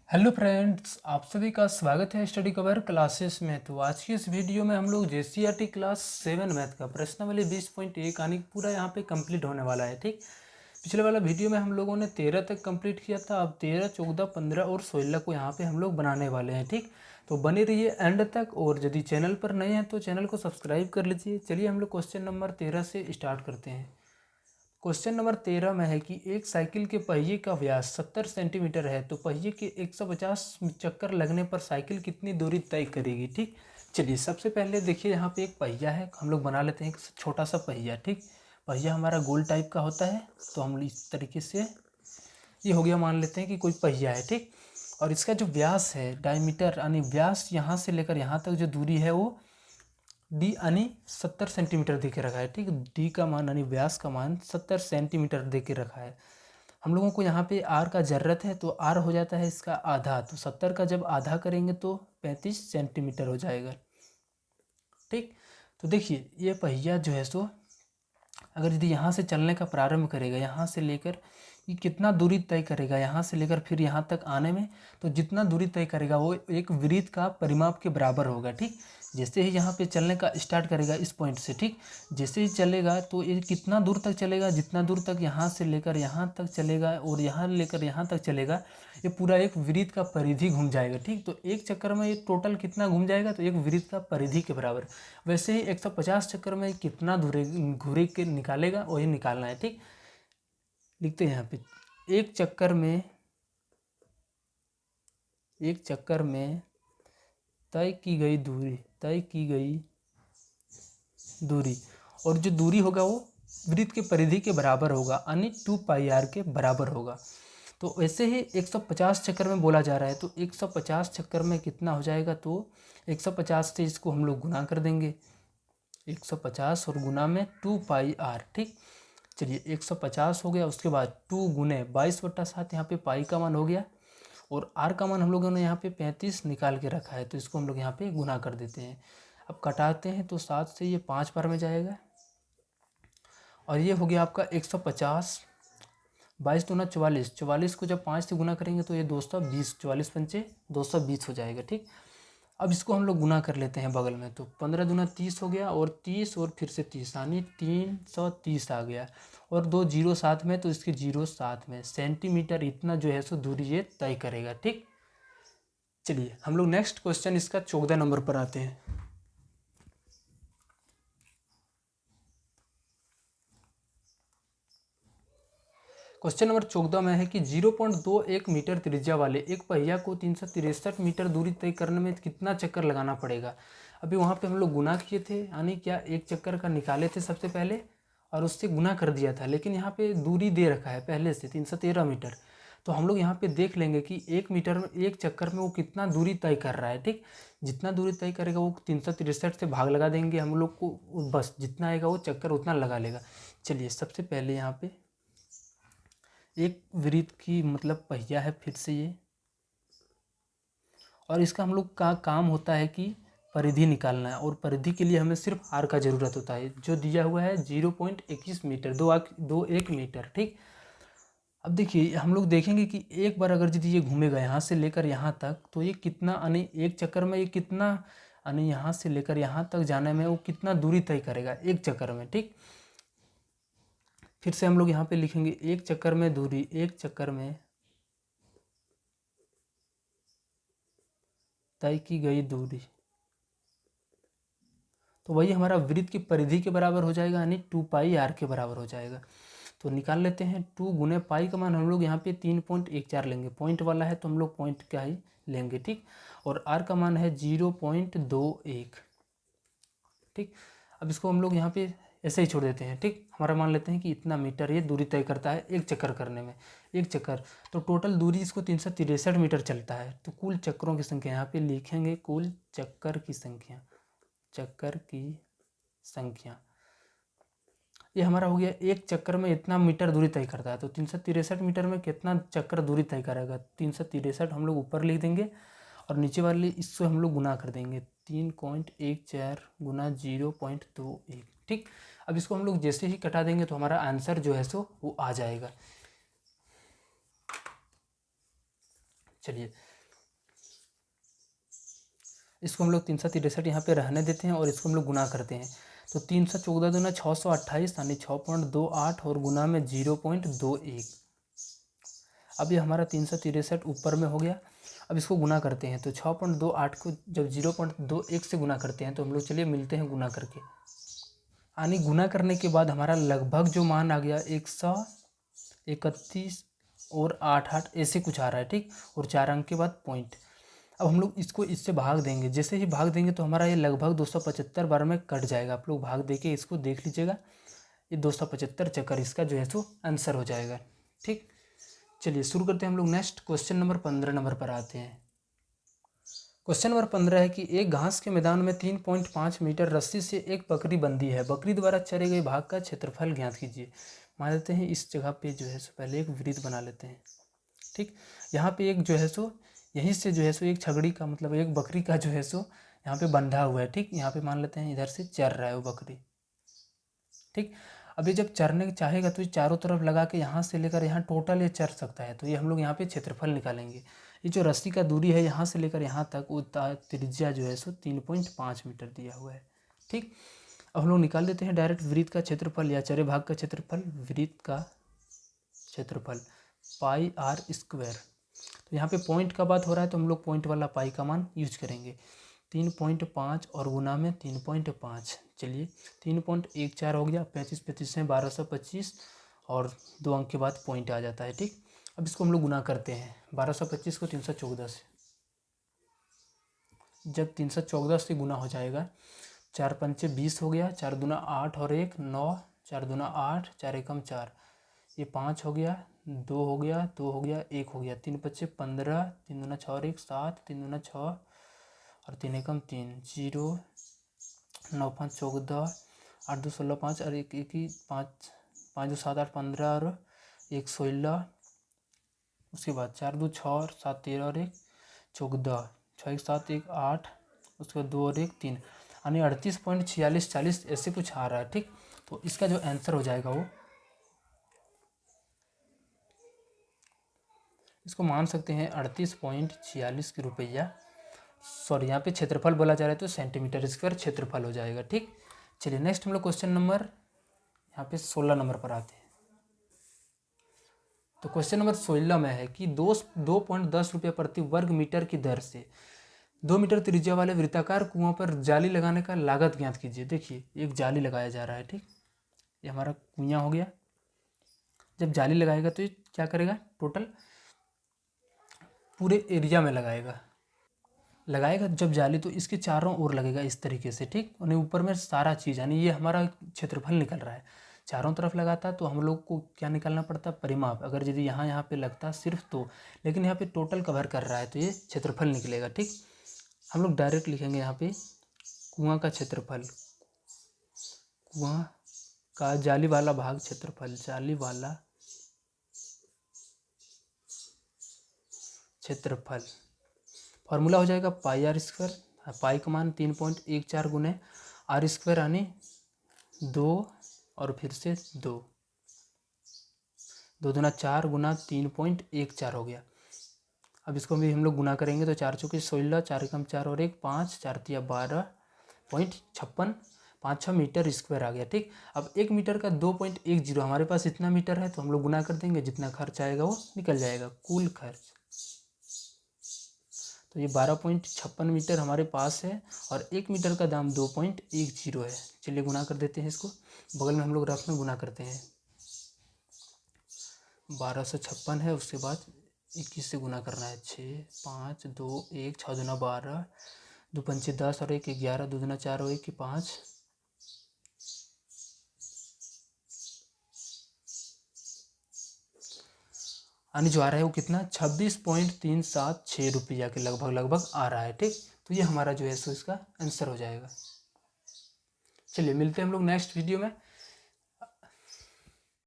Hello friends, आप सभी का स्वागत है स्टडी कवर क्लासेस में। तो आज की इस वीडियो में हम लोग जेसीईआरटी क्लास 7 मैथ का प्रश्नावली 20.1 यानी पूरा यहाँ पे कंप्लीट होने वाला है। ठीक, पिछले वाला वीडियो में हम लोगों ने 13 तक कंप्लीट किया था। अब 13, 14, 15 और 16 को यहाँ पे हम लोग बनाने वाले हैं। ठीक, तो बने रहिए एंड तक। और यदि चैनल पर नए हैं तो चैनल को सब्सक्राइब कर लीजिए। चलिए हम लोग क्वेश्चन नंबर 13 से स्टार्ट करते हैं। क्वेश्चन नंबर 13 में है कि एक साइकिल के पहिए का व्यास 70 सेंटीमीटर है, तो पहिए के 150 चक्कर लगने पर साइकिल कितनी दूरी तय करेगी। ठीक, चलिए सबसे पहले देखिए यहाँ पे एक पहिया है, हम लोग बना लेते हैं एक छोटा सा पहिया। ठीक, पहिया हमारा गोल टाइप का होता है, तो हम इस तरीके से ये हो गया, मान लेते हैं कि कोई पहिया है। ठीक, और इसका जो व्यास है डायमीटर यानी व्यास यहाँ से लेकर यहाँ तक जो दूरी है वो डी यानी 70 सेंटीमीटर दे के रखा है। ठीक, डी का मान यानी व्यास का मान 70 सेंटीमीटर दे के रखा है। हम लोगों को यहाँ पे आर का ज़रूरत है, तो आर हो जाता है इसका आधा, तो 70 का जब आधा करेंगे तो 35 सेंटीमीटर हो जाएगा। ठीक, तो देखिए ये पहिया जो है सो अगर यदि यहाँ से चलने का प्रारंभ करेगा, यहाँ से लेकर ये कितना दूरी तय करेगा, यहाँ से लेकर फिर यहाँ तक आने में, तो जितना दूरी तय करेगा वो एक वृत्त का परिमाप के बराबर होगा। ठीक, जैसे ही यहाँ पे चलने का स्टार्ट करेगा इस पॉइंट से, ठीक, जैसे ही चलेगा तो ये कितना दूर तक चलेगा, जितना दूर तक यहाँ से लेकर यहाँ तक चलेगा और यहाँ लेकर यहाँ तक चलेगा, ये पूरा एक वृत्त का परिधि घूम जाएगा। ठीक, तो एक चक्कर में ये टोटल कितना घूम जाएगा, तो एक वृत्त का परिधि के बराबर। वैसे ही 150 चक्कर में कितना घूरे के निकालेगा वही निकालना है। ठीक, लिखते हैं यहाँ पे एक चक्कर में तय की गई दूरी और जो दूरी होगा वो वृत्त के परिधि के बराबर होगा, यानी 2πr के बराबर होगा। तो वैसे ही 150 चक्कर में बोला जा रहा है, तो 150 चक्कर में कितना हो जाएगा, तो 150 से इसको हम लोग गुना कर देंगे, 150 और गुना में 2πr। ठीक, चलिए 150 हो गया, उसके बाद 2 गुने 22/7, यहाँ पे पाई का मान हो गया और आर का मान हम लोगों ने यहाँ पे 35 निकाल के रखा है, तो इसको हम लोग यहाँ पे गुना कर देते हैं। अब कटाते हैं तो 7 से ये 5 बार में जाएगा और ये हो गया आपका 150, 22 दूना 44, 44 को जब 5 से गुना करेंगे तो ये 220, 44 पंचे 220 हो जाएगा। ठीक, अब इसको हम लोग गुना कर लेते हैं बगल में, तो 15 दूना 30 हो गया और 30 और फिर से 30 यानी 330 आ गया और 2 जीरो साथ में, तो इसके जीरो साथ में सेंटीमीटर इतना जो है सो दूरी ये तय करेगा। ठीक, चलिए हम लोग नेक्स्ट क्वेश्चन इसका 14 नंबर पर आते हैं। क्वेश्चन नंबर 14 में है कि 0.21 मीटर त्रिज्या वाले एक पहिया को 363 मीटर दूरी तय करने में कितना चक्कर लगाना पड़ेगा। अभी वहाँ पे हम लोग गुना किए थे, यानी क्या एक चक्कर का निकाले थे सबसे पहले और उससे गुना कर दिया था, लेकिन यहाँ पे दूरी दे रखा है पहले से 313 मीटर। तो हम लोग यहाँ पे देख लेंगे कि एक मीटर में एक चक्कर में वो कितना दूरी तय कर रहा है। ठीक, जितना दूरी तय करेगा वो 363 से भाग लगा देंगे हम लोग को, बस जितना आएगा वो चक्कर उतना लगा लेगा। चलिए सबसे पहले यहाँ पे एक वृत्त की मतलब पहिया है फिर से ये, और इसका हम लोग का काम होता है कि परिधि निकालना है, और परिधि के लिए हमें सिर्फ आर का ज़रूरत होता है, जो दिया हुआ है 0.21 मीटर, 2 मीटर। ठीक, अब देखिए हम लोग देखेंगे कि एक बार अगर यदि ये घूमेगा यहाँ से लेकर यहाँ तक, तो ये कितना यानी एक चक्कर में ये कितना यानी यहाँ से लेकर यहाँ तक जाने में वो कितना दूरी तय करेगा एक चक्कर में। ठीक, फिर से हम लोग यहाँ पे लिखेंगे एक चक्कर में दूरी, एक चक्कर में तय की गई दूरी, तो वही हमारा वृत्त की परिधि के बराबर हो जाएगा, यानी 2πr के बराबर हो जाएगा। तो निकाल लेते हैं, 2 गुने पाई का मान हम लोग यहाँ पे 3.14 लेंगे, पॉइंट वाला है तो हम लोग पॉइंट का ही लेंगे। ठीक, और आर का मान है 0.21। ठीक, अब इसको हम लोग यहाँ पे ऐसे ही छोड़ देते हैं। ठीक, हमारा मान लेते हैं कि इतना मीटर ये दूरी तय करता है एक चक्कर करने में, एक चक्कर, तो टोटल दूरी इसको 363 मीटर चलता है। तो कुल चक्करों की संख्या यहाँ पे लिखेंगे, कुल चक्कर की संख्या ये हमारा हो गया, एक चक्कर में इतना मीटर दूरी तय करता है, तो 363 मीटर में कितना चक्कर दूरी तय करेगा, 363 हम लोग ऊपर लिख देंगे और नीचे वाले इससे हम लोग गुना कर देंगे, 3.14 गुना 0.21। ठीक, अब इसको हम लोग जैसे ही कटा देंगे तो हमारा आंसर जो है सो वो आ जाएगा। चलिए इसको हम लोग 363 यहाँ पे रहने देते हैं और इसको हम लोग गुना करते हैं। तो 314 दूना 628 यानी 6.28 और गुना में 0.21। अब ये हमारा 363 ऊपर में हो गया। अब इसको गुना करते हैं तो 6.28 को जब 0.21 से गुना करते हैं तो हम लोग चलिए मिलते हैं गुना करके। यानी गुना करने के बाद हमारा लगभग जो मान आ गया 131 और 88 ऐसे कुछ आ रहा है, ठीक। और 4 अंक के बाद पॉइंट। अब हम लोग इसको इससे भाग देंगे, जैसे ही भाग देंगे तो हमारा ये लगभग 275 बार में कट जाएगा। आप लोग भाग दे के इसको देख लीजिएगा, ये 275 चक्कर इसका जो है सो आंसर हो जाएगा, ठीक। चलिए शुरू करते हैं हम लोग। नेक्स्ट क्वेश्चन नंबर 15 नंबर पर आते हैं। क्वेश्चन नंबर 15 है कि एक घास के मैदान में 3.5 मीटर रस्सी से एक बकरी बंधी है। बकरी द्वारा चरे गए भाग का क्षेत्रफल ज्ञात कीजिए। मान लेते हैं इस जगह पे जो है सो पहले एक वृत्त बना लेते हैं, ठीक। यहाँ पे एक जो है सो यहीं से जो है सो एक छगड़ी का मतलब एक बकरी का जो है सो यहाँ पे बंधा हुआ है, ठीक। यहाँ पे मान लेते हैं इधर से चर रहा है वो बकरी, ठीक। अभी जब चरने चाहेगा तो ये चारों तरफ लगा के यहाँ से लेकर यहाँ टोटल ये चर सकता है। तो ये हम लोग यहाँ पे क्षेत्रफल निकालेंगे। ये जो रस्सी का दूरी है यहाँ से लेकर यहाँ तक वो त्रिज्या जो है सो 3.5 मीटर दिया हुआ है, ठीक। अब हम लोग निकाल देते हैं डायरेक्ट वृत्त का क्षेत्रफल या चरे भाग का क्षेत्रफल। वृत्त का क्षेत्रफल पाई आर स्क्वायर। तो यहाँ पे पॉइंट का बात हो रहा है तो हम लोग पॉइंट वाला पाई का मान यूज करेंगे। 3.5 और गुना में 3.5। चलिए 3.14 हो गया। 35 35 में 1225 और 2 अंक के बाद पॉइंट आ जाता है, ठीक। अब इसको हम लोग गुना करते हैं 1225 को 314 से। जब 314 से गुना हो जाएगा 4 पंचे 20 हो गया। 4 दूना 8 और 1 9। 4 दूना 8, 4 एकम 4, ये 5 हो गया। 2 हो गया, 2 हो गया, 1 हो गया। 3 पच्चे 15, 3 दूना 6 और 1 7, 3 दूना 6 और 3 एकम 3 0। 9 5 14, 8 2 16 5 और 1 1 ही 5 5 2 7 8 15 और 1 16। उसके बाद 4 2 6 और 7 13 और 1 14। 6 1 7 1 8। उसके बाद 2 और 1 3 यानी 38.46 ऐसे कुछ आ रहा है, ठीक। तो इसका जो आंसर हो जाएगा वो इसको मान सकते हैं 38.46 की रुपया। सॉरी यहाँ पे क्षेत्रफल बोला जा रहा है तो सेंटीमीटर स्क्वायर क्षेत्रफल हो जाएगा, ठीक। चलिए नेक्स्ट हम लोग क्वेश्चन नंबर यहाँ पे 16 नंबर पर आते हैं। तो क्वेश्चन नंबर 16 में है कि 2.10 रुपये प्रति वर्ग मीटर की दर से 2 मीटर त्रिज्या वाले वृत्ताकार कुआं पर जाली लगाने का लागत ज्ञात कीजिए। देखिए एक जाली लगाया जा रहा है, ठीक। ये हमारा कुआं हो गया। जब जाली लगाएगा तो ये क्या करेगा, टोटल पूरे एरिया में लगाएगा जब जाली तो इसके चारों ओर लगेगा इस तरीके से, ठीक। और ऊपर में सारा चीज़ यानी ये हमारा क्षेत्रफल निकल रहा है। चारों तरफ लगाता तो हम लोग को क्या निकालना पड़ता, परिमाप। अगर यदि यहाँ पे लगता सिर्फ तो, लेकिन यहाँ पे टोटल कवर कर रहा है तो ये क्षेत्रफल निकलेगा, ठीक। हम लोग डायरेक्ट लिखेंगे यहाँ पे कुआं का क्षेत्रफल, कुआं का जाली वाला भाग क्षेत्रफल, जाली वाला क्षेत्रफल। फार्मूला हो जाएगा पाई आर स्क्वायर। पाई का मान 3.14 गुने आर स्क्वायर यानी 2 और फिर से 2। 2 दूना 4 गुना 3.14 हो गया। अब इसको भी हम लोग गुना करेंगे तो 4 चौके 16, 4 एकम 4 और 1 5, 4 तिया 12.56, 5 6 मीटर स्क्वायर आ गया, ठीक। अब 1 मीटर का 2.10 हमारे पास इतना मीटर है तो हम लोग गुना कर देंगे, जितना खर्च आएगा वो निकल जाएगा, कुल खर्च। तो ये 12.56 मीटर हमारे पास है और 1 मीटर का दाम 2.10 है। चलिए गुना कर देते हैं इसको, बगल में हम लोग रफ में गुना करते हैं। 1256 है, उसके बाद 21 से गुना करना है। 6 5 2 1 6 दूना 12, 2 पंचे 10 और 1 11, 2 दूना 4 और 1 5। यानी जो आ रहा है वो कितना 26.376 रुपया के लगभग आ रहा है, ठीक। तो ये हमारा जो है सो इसका आंसर हो जाएगा। चलिए मिलते हैं हम लोग नेक्स्ट वीडियो में।